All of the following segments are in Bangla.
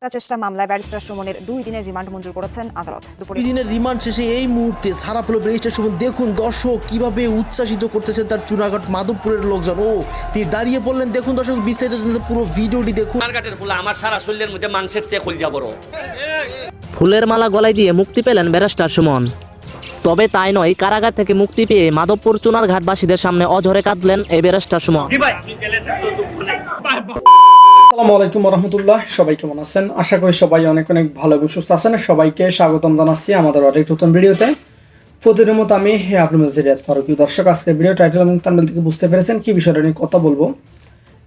চেষ্টা মামলায় ব্যারিস্টার সুমনের 2 দিনের রিমান্ড মঞ্জুর করেছেন আদালত। 2 দিনের রিমান্ড শেষে এই মুহূর্তে সারা পেল ব্যারিস্টার সুমন। দেখুন দর্শক কিভাবে উচ্ছ্বাসিত করতেছেন তার চুনাঘাট মাধবপুরের লোকজন। তিনি দাঁড়িয়ে পড়লেন। দেখুন দর্শক বিস্তারিত জানতে পুরো ভিডিওটি দেখুন। আমার সারা শরীরের মধ্যে মাংসের চেয়ে কলজা বড়। ফুলের মালা গলায় দিয়ে মুক্তি পেলেন ব্যারিস্টার সুমন। তবে তাই নয়, কারাগার থেকে মুক্তি পেয়ে মাধবপুর চুনারঘাটবাসীদের সামনে অঝরে কাঁদলেন এই ব্যারিস্টার সুমন। আসসালামু আলাইকুম রহমতুল্লাহ। সবাই কেমন আছেন? আশা করি সবাই অনেক অনেক ভালো এবং সুস্থ আছেন। সবাইকে স্বাগতম জানাচ্ছি আমাদের আরেক নতুন ভিডিওতে। প্রতিদিনের মতো আমি আপনাদের রিয়াদ ফারুকী। দর্শক, আজকে ভিডিও টাইটেল এবং থাম্বনেল থেকে বুঝতে পেরেছেন কি বিষয়টা নিয়ে কথা বলবো।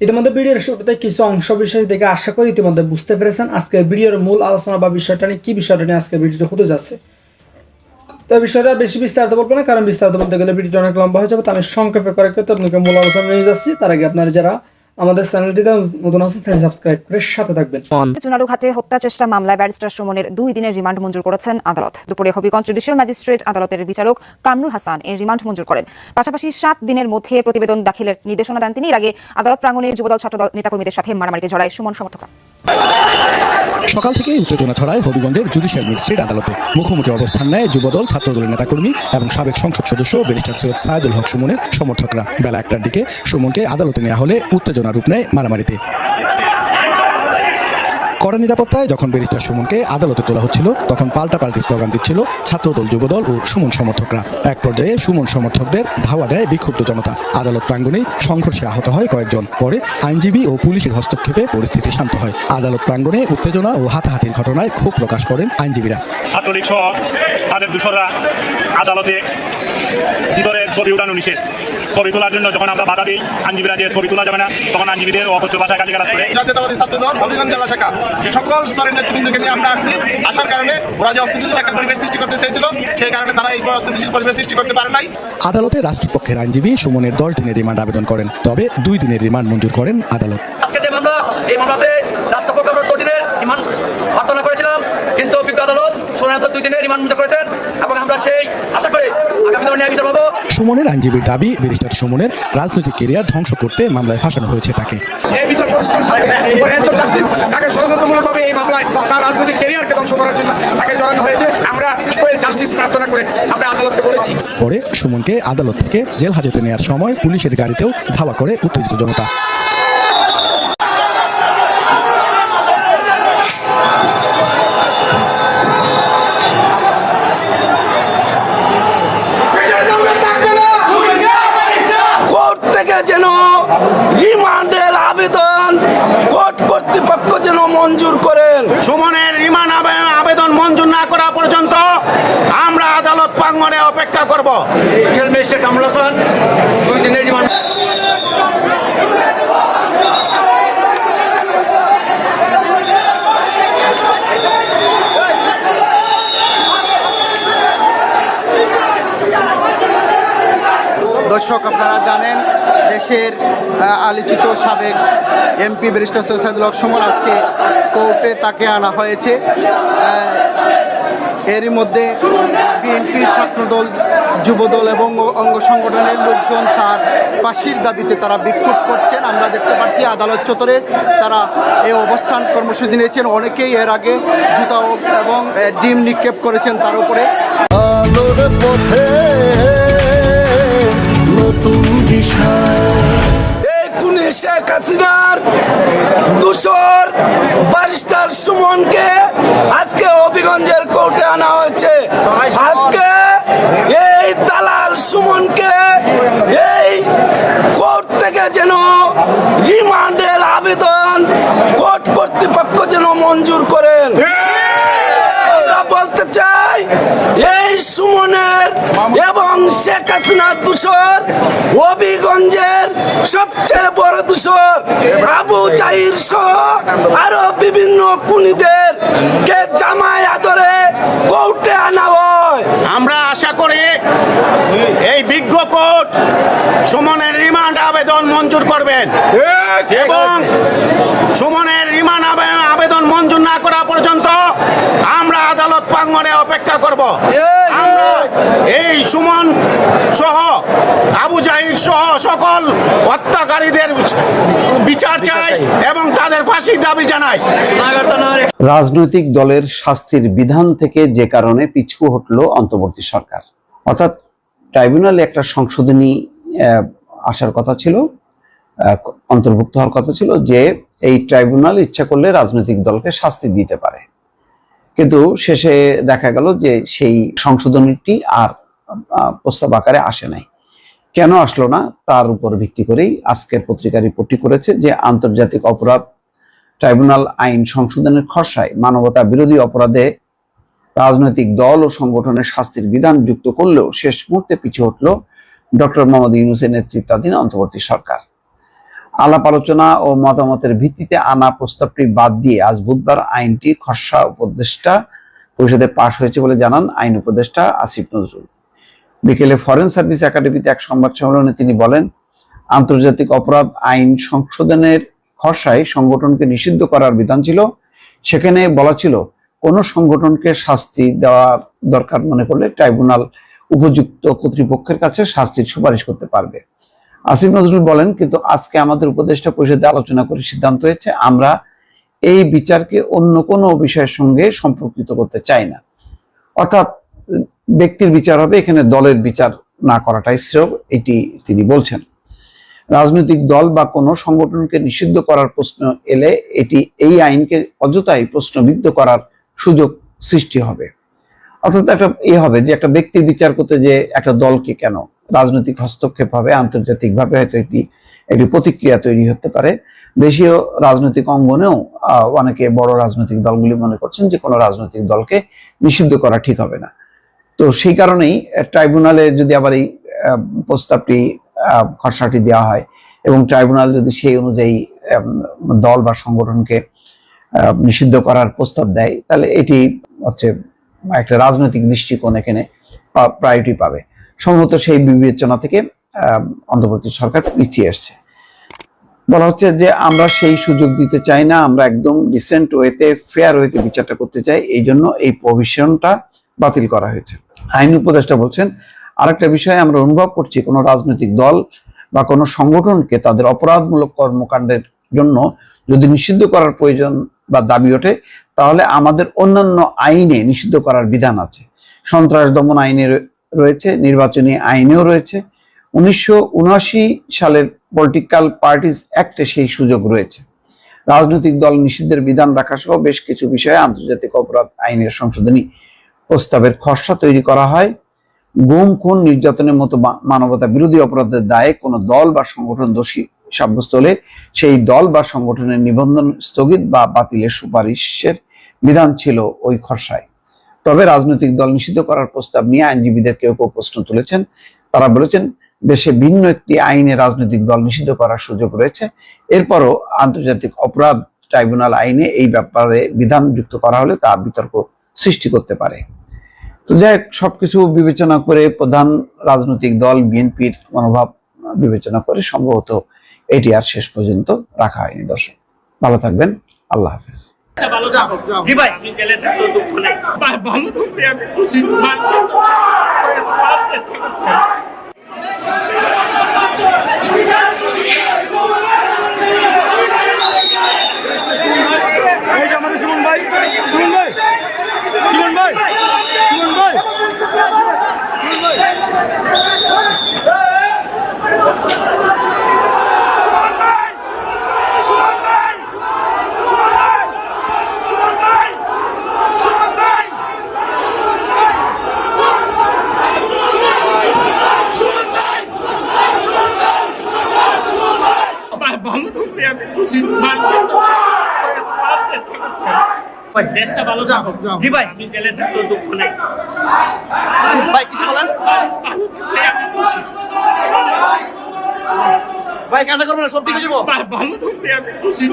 ইতিমধ্যে ভিডিওর শুরুতে কিছু অংশ বিষয় দেখে আশা করি ইতিমধ্যে বুঝতে পেরেছেন আজকে ভিডিওর মূল আলোচনা বা বিষয়টা নিয়ে কি বিষয়টা নিয়ে আজকে ভিডিওটা হতে যাচ্ছে। তো বিষয়টা বেশি বিস্তারিত বলবো না, কারণ বিস্তারিত বলতে গেলে ভিডিওটা অনেক লম্বা হয়ে যাবে। তো আমি সংক্ষেপে করে আপনাকে মূল আলোচনা নিয়ে যাচ্ছি। তার আগে আপনারা যারা আমাদের চ্যানেলটিতে নতুন আছেন চ্যানেল সাবস্ক্রাইব করে সাথে থাকবেন। চুনারুঘাটে হত্যা চেষ্টা মামলায় ব্যারিস্টার সুমনের 2 দিনের রিমান্ড মঞ্জুর করেছেন আদালত। দুপুরে হবিগঞ্জ জুডিশিয়াল ম্যাজিস্ট্রেট আদালতের বিচারক কামরুল হাসান এই রিমান্ড মঞ্জুর করেন। পাশাপাশি 7 দিনের মধ্যে প্রতিবেদন দাখিলের নির্দেশনা দেন তিনি। এর আগে আদালত প্রাঙ্গণে যুবদল ছাত্রদল নেতাকর্মীদের সাথে মারামারিতে জড়ায় সুমন সমর্থকরা। সকাল থেকেই উত্তেজনা ছড়ায় হবিগঞ্জের জুডিশিয়াল ম্যাজিস্ট্রেট আদালতে। মুখোমুখি অবস্থান নেয় যুবদল ছাত্রদলের নেতাকর্মী এবং সাবেক সংসদ সদস্য ব্যারিস্টার সৈয়দ সাইদুল হক সুমনের সমর্থকরা। বেলা 1টার দিকে সুমনকে আদালতে নেওয়া হলে উত্তেজনা রূপ নেয় মারামারিতে। কড়া নিরাপত্তায় যখন ব্যারিস্টার সুমনকে আদালতে তোলা হচ্ছিল, তখন পাল্টাপাল্টি স্লোগান দিচ্ছিল ছাত্রদল, যুবদল ও সুমন সমর্থকরা। এক পর্যায়ে সুমন সমর্থকদের ধাওয়া দেয় বিক্ষুব্ধ জনতা। আদালত প্রাঙ্গণেই সংঘর্ষে আহত হয় কয়েকজন। পরে আইনজীবী ও পুলিশের হস্তক্ষেপে পরিস্থিতি শান্ত হয়। আদালত প্রাঙ্গণে উত্তেজনা ও হাতাহাতির ঘটনায় ক্ষোভ প্রকাশ করেন আইনজীবীরা। ছাত্রলীগ সহ তাদের দোসররা আদালতে ভিতরে ছবি উঠানো নিষেধ। ছবি তোলার জন্য যখন আমরা বাধা দিই, আইনজীবীরা যে ছবি তোলা যাবে না, তখন আইনজীবীদের অপত্য ভাষায় গালিগালাজ করে। জাতীয়তাবাদী ছাত্রদল হবিগঞ্জ জেলা শাখা সকল স্তরের নেতৃবৃন্দকে নিয়ে আমরা আসছি। আসার কারণে ওরা যে অস্থিতিশীল একটা পরিবেশ সৃষ্টি করতে চেয়েছিল, সেই কারণে তারা এই অস্থিতিশীল পরিবেশ সৃষ্টি করতে পারে নাই। আদালতে রাষ্ট্রপক্ষের আইনজীবী সুমনের 10 দিনের রিমান্ড আবেদন করেন। তবে 2 দিনের রিমান্ড মঞ্জুর করেন আদালত। আজকে যে মামলা, এই মামলাতে রাষ্ট্রপক্ষ 2 দিনের রিমান্ড প্রার্থনা করেছিলাম, কিন্তু অভিজ্ঞ আদালত সুমনের 2 দিনের রিমান্ড মঞ্জুর করেছেন এবং আমরা সেই আশা করি আগামী দিনে ন্যায় বিচার পাবো। সুমনের আইনজীবীর দাবি, ব্যারিস্টার সুমনের রাজনৈতিক ক্যারিয়ার ধ্বংস করতে মামলায় ফাঁসানো হয়েছে তাকে। এই বিচার জাস্টিস তাকে ষড়যন্ত্রমূলকভাবে এই মামলায় তার রাজনৈতিক ক্যারিয়ারকে ধ্বংস করার জন্য তাকে জড়ানো হয়েছে। আমরা ইকুয়াল জাস্টিস প্রার্থনা করে আমরা আদালতকে বলেছি। পরে সুমনকে আদালত থেকে জেল হাজতে নেওয়ার সময় পুলিশের গাড়িতেও ধাওয়া করে উত্তেজিত জনতা। কোর্ট থেকে যেন রিমান্ডের আবেদন কোর্ট কর্তৃপক্ষ যেন মঞ্জুর করেন। সুমনের রিমান্ড আবেদন মঞ্জুর না করা পর্যন্ত আমরা আদালত প্রাঙ্গণে অপেক্ষা করব। কামরুল হাসান 2 দিনের রিমান্ড। দর্শক, আপনারা জানেন দেশের আলোচিত সাবেক এমপি ব্যারিস্টার সৈয়দ সাইদুল হক সুমন আজকে কোর্টে তাকে আনা হয়েছে। এরই মধ্যে বিএনপি, ছাত্রদল, যুবদল এবং অঙ্গ সংগঠনের লোকজন তার ফাঁসির দাবিতে তারা বিক্ষোভ করছেন। আমরা দেখতে পাচ্ছি আদালত চত্বরে তারা এই অবস্থান কর্মসূচি নিয়েছেন। অনেকেই এর আগে জুতা এবং ডিম নিক্ষেপ করেছেন তার উপরে। আলোর পথে নতুন দিশা। এই খুনি শেখ হাসিনার দোসর ব্যারিস্টার সুমনকে আজকে হবিগঞ্জের কোর্টে আনা হয়েছে। আজকে এই দালাল সুমনকে এই কোর্ট থেকে যেন রিমান্ডের আবেদন কোর্ট কর্তৃপক্ষ যেন মঞ্জুর করেন। আমরা বলতে চাই, এই সুমনের এবং শেখ হাসিনার দোসর হবিগঞ্জের সবচেয়ে বড় দোসর আবু জাহির সহ আরো বিভিন্ন খুনিদের কে জামায় আদরে কোর্টে আনা হয়। আমরা আশা করি এই বিজ্ঞ কোর্ট সুমনের রিমান্ড আবেদন মঞ্জুর করবেন এবং সুমনের রিমান্ড আবেদন মঞ্জুর না করা পর্যন্ত আমরা আদালত প্রাঙ্গণে অপেক্ষা করব। আমরা এই সুমন সহ আবু জাহির সহ সকল হত্যাকারীদের বিচার চাই এবং তাদের ফাঁসির দাবি জানাই। রাজনৈতিক দলের শাস্তির বিধান থেকে যে কারণে পিছু হটল অন্তর্বর্তী সরকার, অর্থাৎ ট্রাইব্যুনালে একটা সংশোধনী আসার কথা ছিল, অন্তর্ভুক্ত হওয়ার কথা ছিল যে এই ট্রাইব্যুনাল ইচ্ছা করলে রাজনৈতিক দলকে শাস্তি দিতে পারে, কিন্তু শেষে দেখা গেল যে সেই সংশোধনীটি আর প্রস্তাব আকারে আসে নাই। কেন আসলো না তার উপর ভিত্তি করেই আজকের পত্রিকা রিপোর্টটি করেছে যে আন্তর্জাতিক অপরাধ ট্রাইব্যুনাল আইন সংশোধনের খসড়ায় মানবতা বিরোধী অপরাধে রাজনৈতিক দল ও সংগঠনের শাস্তির বিধান যুক্ত করলেও শেষ মুহূর্তে পিছু হটল ডক্টর মোহাম্মদ ইউনূসের নেতৃত্বাধীন অন্তর্বর্তী সরকার। আলাপ আলোচনা ও মতামতের ভিত্তিতে আনা প্রস্তাবটি বাদ দিয়ে আজ বুধবার আইনটি খসড়া উপদেষ্টা পরিষদে পাশ হয়েছে বলে জানান আইন উপদেষ্টা আসিফ নজরুল। বিকেলে ফরেন সার্ভিস একাডেমিতে এক সংবাদ সম্মেলনে তিনি বলেন, আন্তর্জাতিক অপরাধ আইন সংশোধনের খসড়ায় সংগঠনকে নিষিদ্ধ করার বিধান ছিল। সেখানে বলা ছিল কোন সংগঠনকে শাস্তি দেওয়ার দরকার মনে করলে ট্রাইব্যুনাল উপযুক্ত কর্তৃপক্ষের কাছে শাস্তির সুপারিশ করতে পারবে। আসিফ নজরুল বলেন, কিন্তু আজকে আমাদের উপদেষ্টা পরিষদে আলোচনা করে সিদ্ধান্ত হয়েছে আমরা এই বিচারকে অন্য কোনো বিষয়ের সঙ্গে সম্পর্কিত করতে চাই না, অর্থাৎ ব্যক্তির বিচার হবে, এখানে দলের বিচার না করাটাই শ্রেয়, এটি তিনি বলছেন। রাজনৈতিক দল বা কোনো সংগঠনকে নিষিদ্ধ করার প্রশ্ন এলে এটি এই আইনকে অযথাই প্রশ্নবিদ্ধ করার সুযোগ সৃষ্টি হবে, অর্থাৎ একটা হবে যে একটা ব্যক্তির বিচার করতে যে একটা দলকে কেন, রাজনৈতিক হস্তক্ষেপ হবে, আন্তর্জাতিকভাবে হয়তো একটি প্রতিক্রিয়া তৈরি হতে পারে। দেশীয় রাজনৈতিক অঙ্গনেও অনেকে বড় রাজনৈতিক দলগুলি মনে করছেন যে কোনো রাজনৈতিক দলকে নিষিদ্ধ করা ঠিক হবে না। তো সেই কারণেই ট্রাইব্যুনালে যদি আবার এই প্রস্তাবটি খসড়াটি দেওয়া হয় এবং ট্রাইব্যুনাল যদি সেই অনুযায়ী দল বা সংগঠনকে নিষিদ্ধ করার প্রস্তাব দেয়, তাহলে এটি হচ্ছে একটা রাজনৈতিক দৃষ্টিকোণ এখানে প্রায়োরিটি পাবে। সম্ভবত সেই বিবেচনা থেকে অন্তর্বর্তী সরকার পিছিয়ে আসছে। বলা হচ্ছে যে আমরা সেই সুযোগ দিতে চাই না, আমরা একদম ডিসেন্ট ওয়েতে, ফেয়ার ওয়েতে বিচারটা করতে চাই, এই জন্য এই প্রভিশনটা বাতিল করা হয়েছে। আইন উপদেষ্টা বলছেন, আরেকটা বিষয়ে আমরা অনুভব করছি কোনো রাজনৈতিক দল বা কোনো সংগঠনকে তাদের অপরাধমূলক কর্মকাণ্ডের জন্য যদি নিষিদ্ধ করার প্রয়োজন বা দাবি ওঠে, তাহলে আমাদের অন্যান্য আইনে নিষিদ্ধ করার বিধান আছে। সন্ত্রাস দমন আইনে রয়েছে, নির্বাচনী আইনেও রয়েছে, 1979 সালের পলিটিক্যাল পার্টিজ অ্যাক্টে সেই সুযোগ রয়েছে। রাজনৈতিক দল নিষিদ্ধের বিধান রাখা সহ বেশ কিছু বিষয়ে আন্তর্জাতিক অপরাধ আইনের সংশোধনী প্রস্তাবের খসড়া তৈরি করা হয়। গুম, খুন, নির্যাতনের মতো মানবতা বিরোধী অপরাধের দায়ে কোনো দল বা সংগঠন দোষী সাব্যস্ত হলে সেই দল বা সংগঠনের নিবন্ধন স্থগিত বা বাতিলের সুপারিশের বিধান ছিল ওই খসড়ায়। তবে রাজনৈতিক দল নিষিদ্ধ করার প্রস্তাব নিয়ে আইনজীবীদের কেউ কেউ প্রশ্ন তুলেছেন। তারা বলেছেন, দেশে ভিন্ন একটি আইনে রাজনৈতিক দল নিষিদ্ধ করার সুযোগ রয়েছে, এরপরও আন্তর্জাতিক অপরাধ ট্রাইব্যুনাল আইনে এই ব্যাপারে বিধান যুক্ত করা হলে তা বিতর্ক সৃষ্টি করতে পারে। তো যাই হোক, সবকিছু বিবেচনা করে প্রধান রাজনৈতিক দল বিএনপির মনোভাব বিবেচনা করে সম্ভবত এটি আর শেষ পর্যন্ত রাখা হয়নি। দর্শক ভালো থাকবেন, আল্লাহ হাফেজ। জি ভাই, আমি জেলে থাকলেও দুঃখ নেই, ভালো থাকবে, আমি খুশি। ভালো থাকবে, আমি খুশি। দেশটা ভালো থাকুক। জি ভাই, আমি জেলে থাকলেও দুঃখ নেই, ভাই কিছু বলেন। ভালো থাকবে, আমি খুশি। ভাই কান্না করবেন না, সব ঠিক হয়ে যাবো। ভালো থাকবে, আমি খুশি।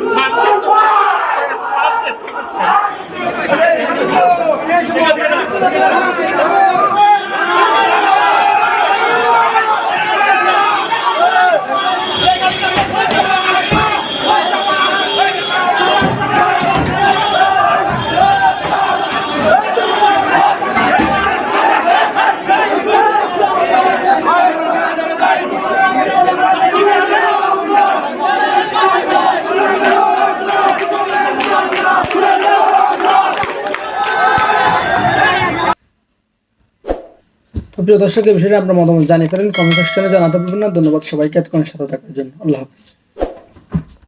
তো প্রিয় দর্শক, এই বিষয়ে আপনার মতামত জানিয়ে ফেলেন কমেন্ট সেকশনে, জানাতে ভুলবেন না। ধন্যবাদ সবাইকে এতক্ষণ সাথে থাকার জন্য। আল্লাহ হাফিজ।